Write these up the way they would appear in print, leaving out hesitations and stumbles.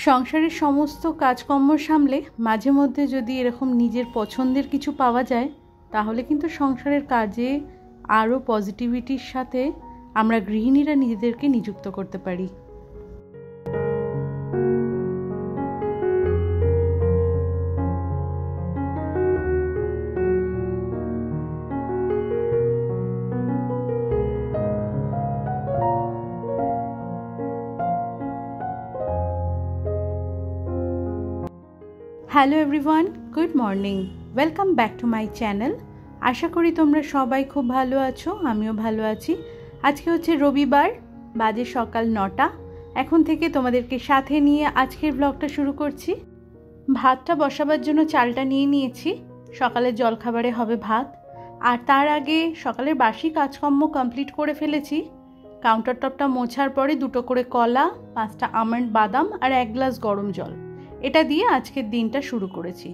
সংসারের সমস্ত কাজকর্ম সামলে মাঝে মধ্যে যদি এরকম নিজের পছন্দের কিছু পাওয়া যায় তাহলে কিন্তু সংসারের কাজে আরও পজিটিভিটির সাথে আমরা গৃহিণীরা নিজেদেরকে নিযুক্ত করতে পারি। Hello everyone, good morning, welcome back to my channel. আশা করি তোমরা সবাই খুব ভালো আছো, আমিও ভালো আছি। আজকে হচ্ছে রবিবার, বাজে সকাল 9টা। এখন থেকে তোমাদেরকে সাথে নিয়ে আজকের ব্লগটা শুরু করছি। ভাতটা বসাবার জন্য চালটা নিয়ে নিয়েছি, সকালের জলখাবারে হবে ভাত। আর তার আগে সকালের বাসি কাজকর্ম কমপ্লিট করে ফেলেছি। কাউন্টার টপটা মোছার পরে 2টো করে কলা, 5টা আমন্ড বাদাম আর 1 গ্লাস গরম জল, এটা দিয়ে আজকের দিনটা শুরু করেছি।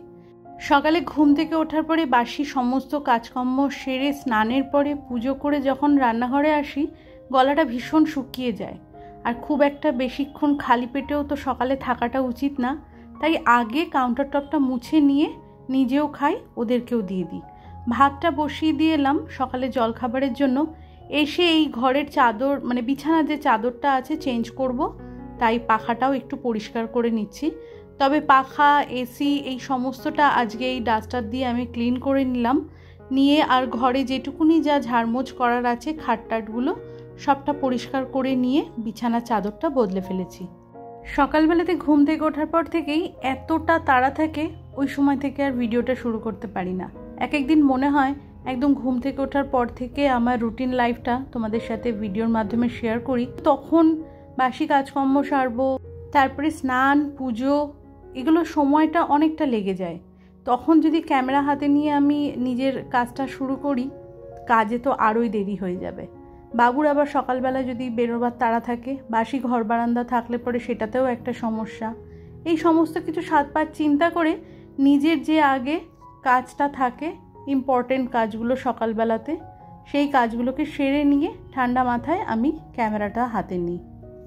সকালে ঘুম থেকে ওঠার পরে বাসি সমস্ত কাজকর্ম সেরে স্নানের পরে পুজো করে যখন রান্নাঘরে আসি গলাটা ভীষণ শুকিয়ে যায়। আর খুব একটা বেশিক্ষণ খালি পেটেও তো সকালে থাকাটা উচিত না, তাই আগে কাউন্টার টপটা মুছে নিয়ে নিজেও খাই, ওদেরকেও দিয়ে দিই। ভাতটা বসিয়ে দিয়ে এলাম সকালে জলখাবারের জন্য। এসে এই ঘরের চাদর বিছানার যে চাদরটা আছে চেঞ্জ করব, তাই পাখাটাও একটু পরিষ্কার করে নিচ্ছি। তবে পাখা, এসি এই সমস্তটা আজকে এই ডাস্টার দিয়ে আমি ক্লিন করে নিলাম, নিয়ে আর ঘরে যেটুকুনি যা ঝাড়মোছ করার আছে খাটটাটগুলো সবটা পরিষ্কার করে নিয়ে বিছানার চাদরটা বদলে ফেলেছি। সকালবেলাতে ঘুম থেকে ওঠার পর থেকেই এতটা তাড়া থাকে, ওই সময় থেকে আর ভিডিওটা শুরু করতে পারি না। এক একদিন মনে হয় একদম ঘুম থেকে ওঠার পর থেকে আমার রুটিন লাইফটা তোমাদের সাথে ভিডিওর মাধ্যমে শেয়ার করি। তখন বাসি কাজকর্ম সারবো, তারপরে স্নান, পুজো, এগুলো সময়টা অনেকটা লেগে যায়। তখন যদি ক্যামেরা হাতে নিয়ে আমি নিজের কাজটা শুরু করি, কাজে তো আরোই দেরি হয়ে যাবে। বাবুর আবার সকালবেলা যদি বেরোবার তাড়া থাকে, বাসি ঘর বারান্দা থাকলে পরে সেটাতেও একটা সমস্যা। এই সমস্ত কিছু 7-5 চিন্তা করে নিজের যে আগে কাজটা থাকে, ইম্পর্টেন্ট কাজগুলো সকালবেলাতে, সেই কাজগুলোকে সেরে নিয়ে ঠান্ডা মাথায় আমি ক্যামেরাটা হাতে নিই।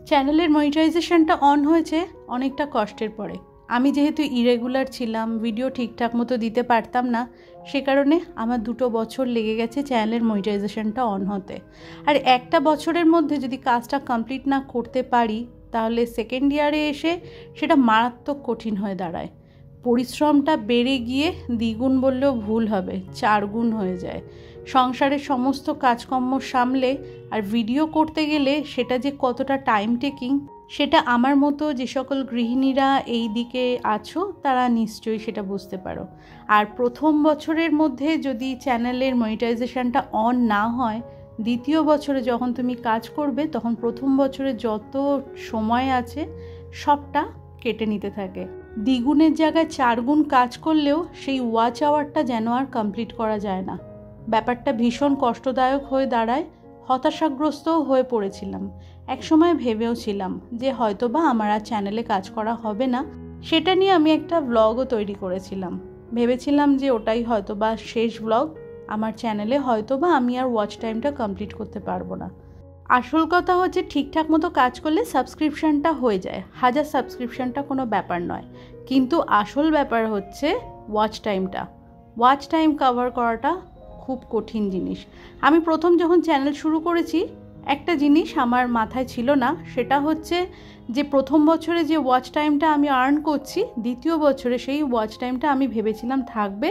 চ্যানেলের মনিটাইজেশনটা অন হয়েছে অনেকটা কষ্টের পরে। আমি যেহেতু ইরেগুলার ছিলাম, ভিডিও ঠিকঠাক মতো দিতে পারতাম না, সে কারণে আমার 2 বছর লেগে গেছে চ্যানেলের মনিটাইজেশনটা অন হতে। আর একটা বছরের মধ্যে যদি কাজটা কমপ্লিট না করতে পারি তাহলে সেকেন্ড ইয়ারে এসে সেটা মারাত্মক কঠিন হয়ে দাঁড়ায়। পরিশ্রমটা বেড়ে গিয়ে দ্বিগুণ বললেও ভুল হবে, 4 গুণ হয়ে যায়। সংসারের সমস্ত কাজকর্ম সামলে আর ভিডিও করতে গেলে সেটা যে কতটা টাইম টেকিং, সেটা আমার মতো যে সকল গৃহিণীরা এই দিকে আছো তারা নিশ্চয়ই সেটা বুঝতে পারো। আর প্রথম বছরের মধ্যে যদি চ্যানেলের মনিটাইজেশনটা অন না হয়, দ্বিতীয় বছরে যখন তুমি কাজ করবে তখন প্রথম বছরে যত সময় আছে সবটা কেটে নিতে থাকে। দ্বিগুণের জায়গায় 4 গুণ কাজ করলেও সেই ওয়াচ আওয়ারটা যেন আর কমপ্লিট করা যায় না। ব্যাপারটা ভীষণ কষ্টদায়ক হয়ে দাঁড়ায়, হতাশাগ্রস্তও হয়ে পড়েছিলাম। একসময় ভেবেও ছিলাম যে হয়তোবা আমার আর চ্যানেলে কাজ করা হবে না। সেটা নিয়ে আমি একটা ব্লগও তৈরি করেছিলাম। ভেবেছিলাম যে ওটাই হয়তোবা শেষ ব্লগ, আমার চ্যানেলে হয়তোবা আমি আর ওয়াচ টাইমটা কমপ্লিট করতে পারবো না। আসল কথা হচ্ছে ঠিকঠাক মতো কাজ করলে সাবস্ক্রিপশানটা হয়ে যায়, 1000 সাবস্ক্রিপশানটা কোনো ব্যাপার নয়। কিন্তু আসল ব্যাপার হচ্ছে ওয়াচ টাইমটা। ওয়াচ টাইম কভার করাটা খুব কঠিন জিনিস। আমি প্রথম যখন চ্যানেল শুরু করেছি একটা জিনিস আমার মাথায় ছিল না, সেটা হচ্ছে যে প্রথম বছরে যে ওয়াচ টাইমটা আমি আর্ন করছি, দ্বিতীয় বছরে সেই ওয়াচ টাইমটা আমি ভেবেছিলাম থাকবে,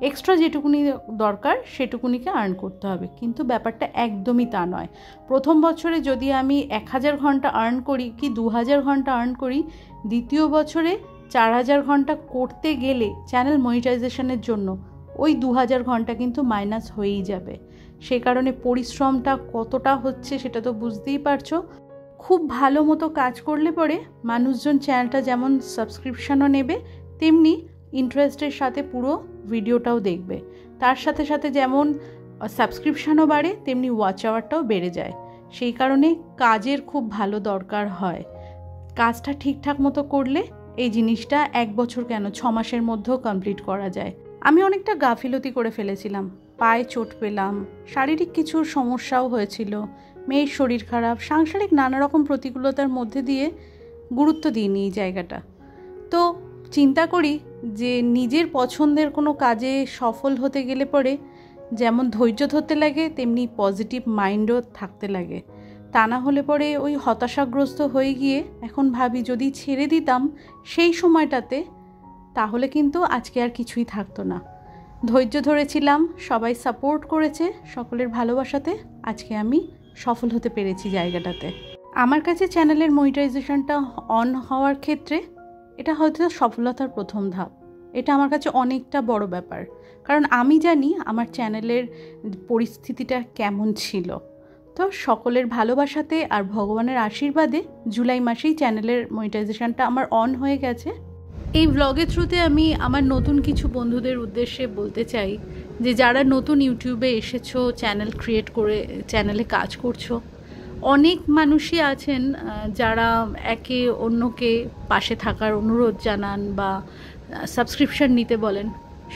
এক্সট্রা যেটুকুনি দরকার সেটুকুনিকে আর্ন করতে হবে। কিন্তু ব্যাপারটা একদমই তা নয়। প্রথম বছরে যদি আমি 1000 ঘন্টা আর্ন করি কি 2000 ঘন্টা আর্ন করি, দ্বিতীয় বছরে 4000 ঘন্টা করতে গেলে চ্যানেল মনিটাইজেশনের জন্য ওই 2000 ঘন্টা কিন্তু মাইনাস হয়েই যাবে। সে কারণে পরিশ্রমটা কতটা হচ্ছে সেটা তো বুঝতেই পারছো। খুব ভালো মতো কাজ করলে পরে মানুষজন চ্যানেলটা যেমন সাবস্ক্রিপশানও নেবে, তেমনি ইন্টারেস্টের সাথে পুরো ভিডিওটাও দেখবে। তার সাথে সাথে যেমন সাবস্ক্রিপশানও বাড়ে, তেমনি ওয়াচ আওয়ারটাও বেড়ে যায়। সেই কারণে কাজের খুব ভালো দরকার হয়। কাজটা ঠিকঠাক মতো করলে এই জিনিসটা 1 বছর কেন 6 মাসের মধ্যেও কমপ্লিট করা যায়। আমি অনেকটা গাফিলতি করে ফেলেছিলাম, পায়ে চোট পেলাম, শারীরিক কিছু সমস্যাও হয়েছিল, মেয়ের শরীর খারাপ, সাংসারিক নানা রকম প্রতিকূলতার মধ্যে দিয়ে গুরুত্ব দিইনি এই জায়গাটা। হয়তো চিন্তা করি যে নিজের পছন্দের কোনো কাজে সফল হতে গেলে পরে যেমন ধৈর্য ধরতে লাগে তেমনি পজিটিভ মাইন্ডও থাকতে লাগে। তা না হলে পরে ওই হতাশাগ্রস্ত হয়ে গিয়ে এখন ভাবি যদি ছেড়ে দিতাম সেই সময়টাতে, তাহলে কিন্তু আজকে আর কিছুই থাকতো না। ধৈর্য ধরেছিলাম, সবাই সাপোর্ট করেছে, সকলের ভালোবাসাতে আজকে আমি সফল হতে পেরেছি জায়গাটাতে। আমার কাছে চ্যানেলের মনিটাইজেশনটা অন হওয়ার ক্ষেত্রে এটা হয়তো সফলতার প্রথম ধাপ। এটা আমার কাছে অনেকটা বড় ব্যাপার, কারণ আমি জানি আমার চ্যানেলের পরিস্থিতিটা কেমন ছিল। তো সকলের ভালোবাসাতে আর ভগবানের আশীর্বাদে জুলাই মাসেই চ্যানেলের মনিটাইজেশনটা আমার অন হয়ে গেছে। এই ব্লগের থ্রুতে আমি আমার নতুন কিছু বন্ধুদের উদ্দেশ্যে বলতে চাই যে যারা নতুন ইউটিউবে এসেছো, চ্যানেল ক্রিয়েট করে চ্যানেলে কাজ করছো, অনেক মানুষই আছেন যারা একে অন্যকে পাশে থাকার অনুরোধ জানান বা সাবস্ক্রিপশান নিতে বলেন।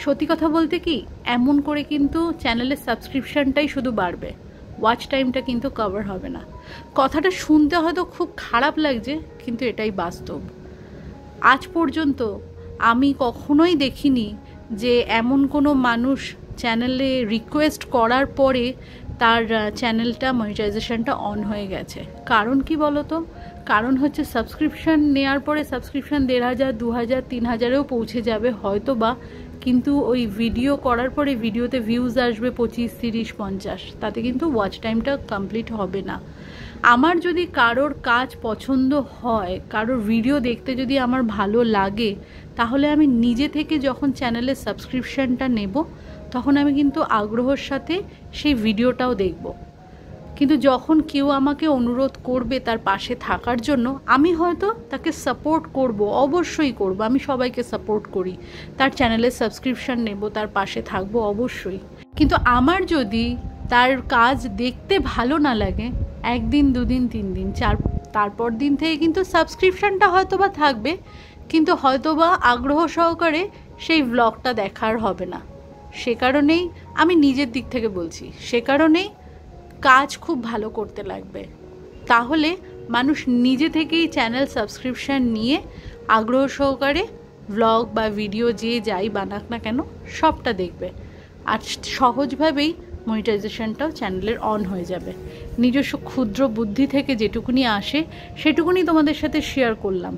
সত্যি কথা বলতে কি, এমন করে কিন্তু চ্যানেলের সাবস্ক্রিপশানটাই শুধু বাড়বে, ওয়াচ টাইমটা কিন্তু কভার হবে না। কথাটা শুনতে হয়তো খুব খারাপ লাগছে, কিন্তু এটাই বাস্তব। আজ পর্যন্ত আমি কখনোই দেখিনি যে এমন কোনো মানুষ চ্যানেলে রিকোয়েস্ট করার পরে তার চ্যানেলটা মনিটাইজেশনটা অন হয়ে গেছে। কারণ কি বলো তো? কারণ হচ্ছে সাবস্ক্রিপশান নেওয়ার পরে সাবস্ক্রিপশান 1500, 2000, 3000-এও পৌঁছে যাবে হয়তো বা, কিন্তু ওই ভিডিও করার পরে ভিডিওতে ভিউজ আসবে 25, 30, 50, তাতে কিন্তু ওয়াচ টাইমটা কমপ্লিট হবে না। আমার যদি কারোর কাজ পছন্দ হয়, কারোর ভিডিও দেখতে যদি আমার ভালো লাগে, তাহলে আমি নিজে থেকে যখন চ্যানেলের সাবস্ক্রিপশানটা নেব তখন আমি কিন্তু আগ্রহের সাথে সেই ভিডিওটাও দেখব। কিন্তু যখন কেউ আমাকে অনুরোধ করবে তার পাশে থাকার জন্য, আমি হয়তো তাকে সাপোর্ট করব, অবশ্যই করব। আমি সবাইকে সাপোর্ট করি, তার চ্যানেলের সাবস্ক্রিপশান নেব, তার পাশে থাকব অবশ্যই। কিন্তু আমার যদি তার কাজ দেখতে ভালো না লাগে, 1 দিন 2 দিন 3 দিন তারপর দিন থেকে কিন্তু সাবস্ক্রিপশানটা হয়তো বা থাকবে, কিন্তু হয়তো বা আগ্রহ সহকারে সেই ব্লগটা দেখার হবে না। সে কারণেই আমি নিজের দিক থেকে বলছি, সে কারণেই কাজ খুব ভালো করতে লাগবে, তাহলে মানুষ নিজে থেকেই চ্যানেল সাবস্ক্রিপশান নিয়ে আগ্রহ সহকারে ব্লগ বা ভিডিও যে যাই বানাক না কেন সবটা দেখবে, আর সহজভাবেই মনিটাইজেশনটাও চ্যানেলের অন হয়ে যাবে। নিজস্ব ক্ষুদ্র বুদ্ধি থেকে যেটুকুনি আসে সেটুকুনি তোমাদের সাথে শেয়ার করলাম।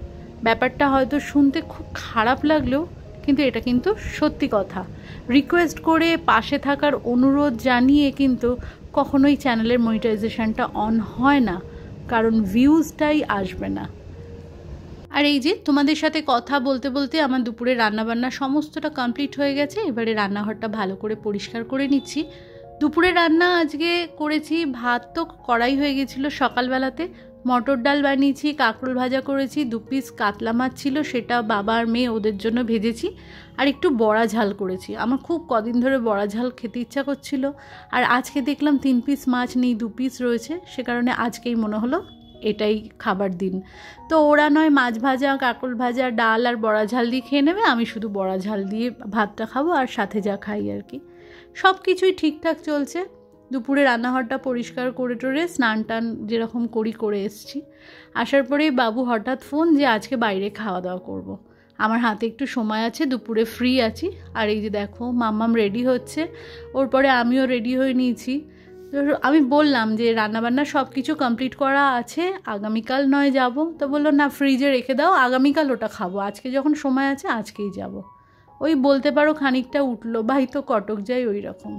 ব্যাপারটা হয়তো শুনতে খুব খারাপ লাগলেও কিন্তু এটা কিন্তু সত্যি কথা। রিকোয়েস্ট করে পাশে থাকার অনুরোধ জানিয়ে কিন্তু কখনোই চ্যানেলের মনিটাইজেশনটা অন হয় না, কারণ ভিউজটাই আসবে না। আর এই যে তোমাদের সাথে কথা বলতে বলতে আমার দুপুরে রান্নাবান্না সমস্তটা কমপ্লিট হয়ে গেছে। এবারে রান্নাঘরটা ভালো করে পরিষ্কার করে নিচ্ছি। দুপুরে রান্না আজকে করেছি, ভাত তো কড়াই হয়ে গেছিলো সকালবেলাতে, মটর ডাল বানিয়েছি, কাঁকরোল ভাজা করেছি, 2 পিস কাতলা মাছ ছিল, সেটা বাবা আর মেয়ে ওদের জন্য ভেজেছি, আর একটু বড়া ঝাল করেছি। আমার খুব কদিন ধরে বড়া ঝাল খেতে ইচ্ছা করছিল, আর আজকে দেখলাম 3 পিস মাছ নেই, 2 পিস রয়েছে, সে কারণে আজকেই মনে হলো এটাই খাবার দিন। তো ওরা নয় মাছ ভাজা, কাঁকরোল ভাজা, ডাল আর বড়া ঝাল দিয়ে খেয়ে নেবে, আমি শুধু বড়া ঝাল দিয়ে ভাতটা খাবো, আর সাথে যা খাই আর কি। সব কিছুই ঠিকঠাক চলছে। দুপুরে রান্নাঘরটা পরিষ্কার করে টোরে স্নান টান যেরকম করে এসছি। আসার পরেই বাবু হঠাৎ ফোন যে আজকে বাইরে খাওয়া দাওয়া করব। আমার হাতে একটু সময় আছে, দুপুরে ফ্রি আছি। আর এই যে দেখো মাম্মাম রেডি হচ্ছে, ওর পরে আমিও রেডি হয়ে নিয়েছি। আমি বললাম যে রান্নাবান্না সব কিছু কমপ্লিট করা আছে, আগামীকাল নয় যাব। তো বললো না, ফ্রিজে রেখে দাও, আগামীকাল ওটা খাবো, আজকে যখন সময় আছে আজকেই যাব। ওই বলতে পারো খানিকটা উঠলো, ভাই তো কটক যায় ওই রকম।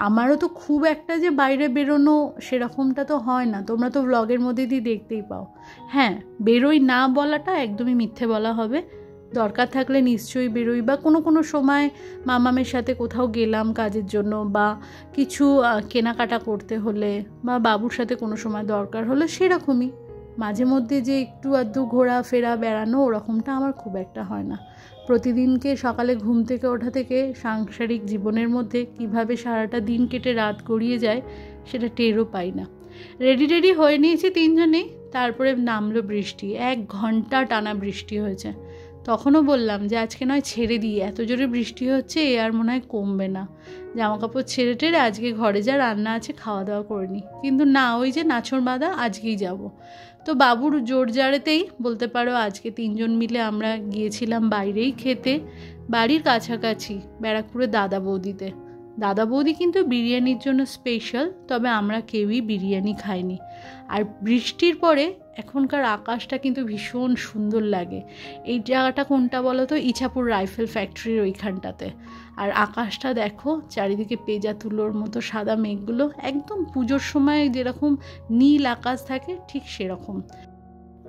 আমারও তো খুব একটা যে বাইরে বেরোনো সেরকমটা তো হয় না, তোমরা তো ব্লগের মধ্যে দিয়ে দেখতেই পাও। হ্যাঁ, বেরোই না বলাটা একদমই মিথ্যে বলা হবে, দরকার থাকলে নিশ্চয়ই বেরোই, বা কোনো সময় মামামের সাথে কোথাও গেলাম কাজের জন্য, বা কিছু কেনাকাটা করতে হলে, বা বাবুর সাথে কোনো সময় দরকার হলে, সেরকমই। মাঝে মধ্যে যে একটু আধটু ঘোরাফেরা বেড়ানো ওরকমটা আমার খুব একটা হয় না। প্রতিদিনকে সকালে ঘুম থেকে ওঠা থেকে সাংসারিক জীবনের মধ্যে কিভাবে সারাটা দিন কেটে রাত গড়িয়ে যায় সেটা টেরও পাই না। রেডি হয়ে নিয়েছি তিনজনেই, তারপরে নামলো বৃষ্টি, 1 ঘন্টা টানা বৃষ্টি হয়েছে। তখনও বললাম যে আজকে নয় ছেড়ে দিই, এত জোরে বৃষ্টি হচ্ছে এ আর মনে হয় কমবে না, জামাকাপড় ছেড়ে টেরে আজকে ঘরে যা রান্না আছে খাওয়া দাওয়া করে নিই। কিন্তু না, ওই যে নাছর বাঁধা, আজকেই যাব। তো বাবুর জোর জারেতেই বলতে পারো আজকে 3 জন মিলে আমরা গিয়েছিলাম বাইরেই খেতে, বাড়ির কাছাকাছি ব্যারাকপুরে দাদা বৌদিতে। দাদা বৌদি কিন্তু বিরিয়ানির জন্য স্পেশাল, তবে আমরা কেউই বিরিয়ানি খাইনি। আর বৃষ্টির পরে এখনকার আকাশটা কিন্তু ভীষণ সুন্দর লাগে। এই জায়গাটা কোনটা বলো তো? ইছাপুর রাইফেল ফ্যাক্টরির ওইখানটাতে। আর আকাশটা দেখো, চারিদিকে পেঁজা তুলোর মতো সাদা মেঘগুলো, একদম পুজোর সময় যেরকম নীল আকাশ থাকে ঠিক সেরকম।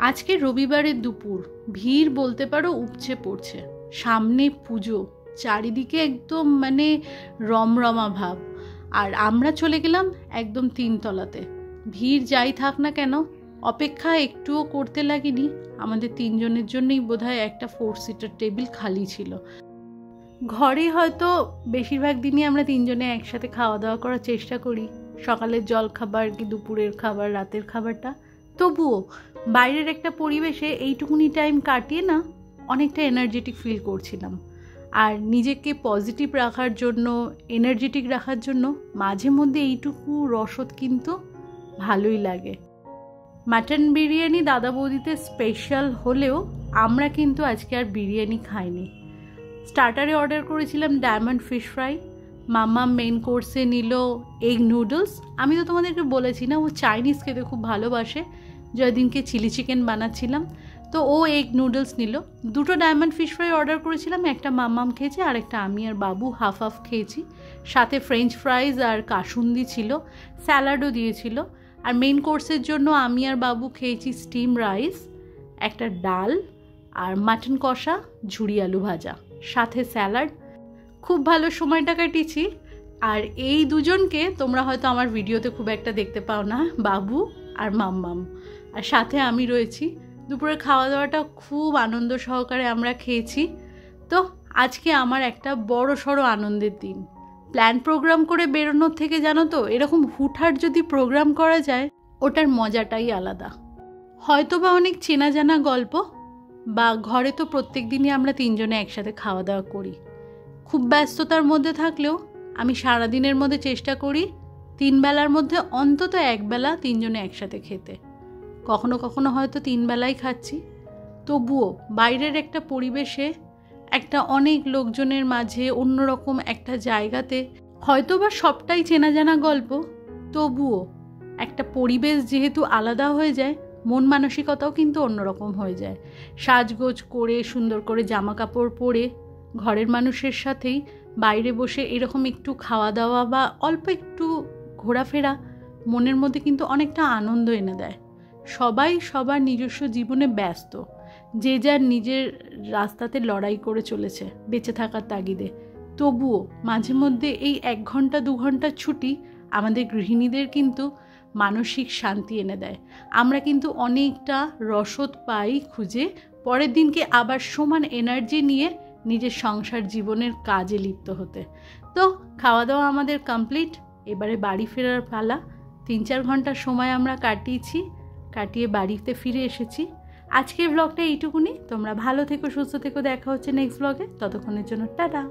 আজকে রবিবারের দুপুর, ভিড় বলতে পারো উপচে পড়ছে। সামনে পুজো, চারিদিকে একদম মানে রমরমা ভাব। আর আমরা চলে গেলাম একদম 3 তলাতে। ভিড় যাই থাক না কেন, অপেক্ষা একটুও করতে লাগেনি। আমাদের 3 জনের জন্যই বোধহয় একটা 4 সিটার টেবিল খালি ছিল। ঘরে হয়তো বেশিরভাগ দিনই আমরা 3 জনে একসাথে খাওয়া দাওয়া করার চেষ্টা করি, সকালের জল খাবার কি দুপুরের খাবার রাতের খাবারটা। তবুও বাইরের একটা পরিবেশে এইটুকুনি টাইম কাটিয়ে না অনেকটা এনার্জেটিক ফিল করছিলাম। আর নিজেকে পজিটিভ রাখার জন্য, এনার্জেটিক রাখার জন্য মাঝে মধ্যে এইটুকু রসদ কিন্তু ভালোই লাগে। মাটন বিরিয়ানি দাদা বৌদিতে স্পেশাল হলেও আমরা কিন্তু আজকে আর বিরিয়ানি খাইনি। স্টার্টারে অর্ডার করেছিলাম ডায়মন্ড ফিশ ফ্রাই, মাম্মা মেন কোর্সে নিল এগ নুডলস। আমি তো তোমাদেরকে বলেছি না ও চাইনিজ খেতে খুব ভালোবাসে, যেদিনকে চিলি চিকেন বানাচ্ছিলাম তো ও এগ নুডলস নিল। 2টো ডায়মন্ড ফিশ ফ্রাই অর্ডার করেছিলাম, একটা মাম্মাম খেয়েছে আর একটা আমি আর বাবু হাফ হাফ খেয়েছি। সাথে ফ্রেঞ্চ ফ্রাইজ আর কাসুন্দি ছিল, স্যালাডও দিয়েছিল। আর মেন কোর্সের জন্য আমি আর বাবু খেয়েছি স্টিম রাইস, একটা ডাল আর মাটন কষা, ঝুরি আলু ভাজা, সাথে স্যালাড। খুব ভালো সময়টা কাটিয়েছি। আর এই দুজনকে তোমরা হয়তো আমার ভিডিওতে খুব একটা দেখতে পাও না, বাবু আর মাম্মাম, আর সাথে আমি রয়েছি। দুপুরের খাওয়া দাওয়াটা খুব আনন্দ সহকারে আমরা খেয়েছি। তো আজকে আমার একটা বড় সড়ো আনন্দের দিন। প্ল্যান প্রোগ্রাম করে বেরোনোর থেকে জানো তো, এরকম হুটহাট যদি প্রোগ্রাম করা যায় ওটার মজাটাই আলাদা। হয়তো বা অনেক চেনা জানা গল্প, বা ঘরে তো প্রত্যেক দিনই আমরা 3 জনে একসাথে খাওয়া দাওয়া করি। খুব ব্যস্ততার মধ্যে থাকলেও আমি সারাদিনের মধ্যে চেষ্টা করি 3 বেলার মধ্যে অন্তত 1 বেলা 3 জনে একসাথে খেতে। কখনো কখনো হয়তো 3 বেলাই খাচ্ছি। তবুও বাইরের একটা পরিবেশে, একটা অনেক লোকজনের মাঝে, অন্যরকম একটা জায়গাতে, হয়তো বা সবটাই চেনা জানা গল্প, তবুও একটা পরিবেশ যেহেতু আলাদা হয়ে যায়, মন মানসিকতাও কিন্তু অন্যরকম হয়ে যায়। সাজগোজ করে সুন্দর করে জামা কাপড় পরে ঘরের মানুষের সাথেই বাইরে বসে এরকম একটু খাওয়া দাওয়া বা অল্প একটু ঘোরাফেরা মনের মধ্যে কিন্তু অনেকটা আনন্দ এনে দেয়। সবাই সবার নিজস্ব জীবনে ব্যস্ত, যে যার নিজের রাস্তাতে লড়াই করে চলেছে বেঁচে থাকার তাগিদে। তবুও মাঝে মধ্যে এই 1 ঘন্টা 2 ঘন্টার ছুটি আমাদের গৃহিণীদের কিন্তু মানসিক শান্তি এনে দেয়। আমরা কিন্তু অনেকটা রসদ পাই খুঁজে পরের দিনকে আবার সমান এনার্জি নিয়ে নিজের সংসার জীবনের কাজে লিপ্ত হতে। তো খাওয়া দাওয়া আমাদের কমপ্লিট, এবারে বাড়ি ফেরার পালা। 3-4 ঘন্টার সময় আমরা কাটিয়ে বাড়িতে ফিরে এসেছি। আজকের ব্লগটা এইটুকুনি। তোমরা ভালো থেকো, সুস্থ থেকো। দেখা হচ্ছে নেক্সট ব্লগে। ততক্ষণের জন্য টাটা।